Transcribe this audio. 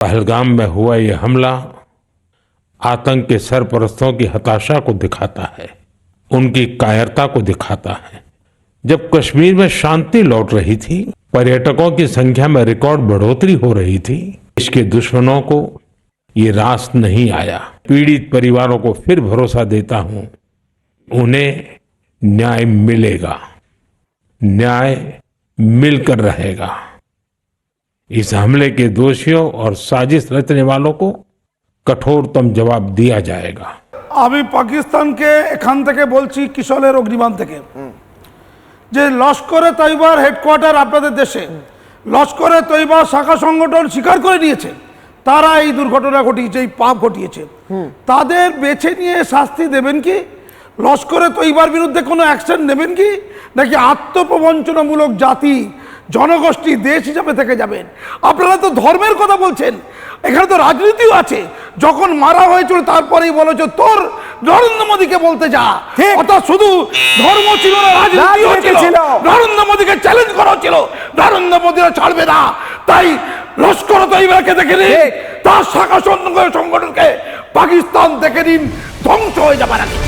पहलगाम में हुआ ये हमला आतंक के सरपरस्तों की हताशा को दिखाता है, उनकी कायरता को दिखाता है। जब कश्मीर में शांति लौट रही थी, पर्यटकों की संख्या में रिकॉर्ड बढ़ोतरी हो रही थी, इसके दुश्मनों को ये रास नहीं आया। पीड़ित परिवारों को फिर भरोसा देता हूं, उन्हें न्याय मिलेगा, न्याय मिलकर रहेगा। इस हमले के दोषियों और साजिश रचने वालों को कठोरतम जवाब दिया जाएगा। আমি পাকিস্তানকে এখান থেকে বলছি, কিশোরের অগ্নিবাণ থেকে, যে লস্করে তৈবার হেডকোয়ার্টার আপনাদের দেশে, লস্করে তৈবা শাখা সংগঠন স্বীকার করে নিয়েছে তারা এই দুর্ঘটনা ঘটিয়েছে, এই পাপ ঘটিয়েছে। তাদের বেছে নিয়ে শাস্তি দেবেন কি? লস্করে তৈবার বিরুদ্ধে কোনো অ্যাকশন নেবেন কি, নাকি আত্মপ্রবঞ্চনামূলক জাতি জনগোষ্ঠী দেশ হিসাবে থেকে যাবেন? আপনারা তো ধর্মের কথা বলছেন, এখানে তো রাজনীতিও আছে। যখন মারা হয়েছিল তারপরেই বলেছ তোর নরেন্দ্র মোদীকে বলতে যা, অর্থাৎ শুধু ধর্ম ছিল না, রাজনীতিও ছিল। নরেন্দ্র মোদীকে চ্যালেঞ্জ করা ছিল, নরেন্দ্র মোদীরা ছাড়বে না। তাই লস্কর তৈবাকে দেখে নিন, তার শাখা সংগঠনকে পাকিস্তান দেখে নিন ধ্বংস হয়ে যাবার আগে।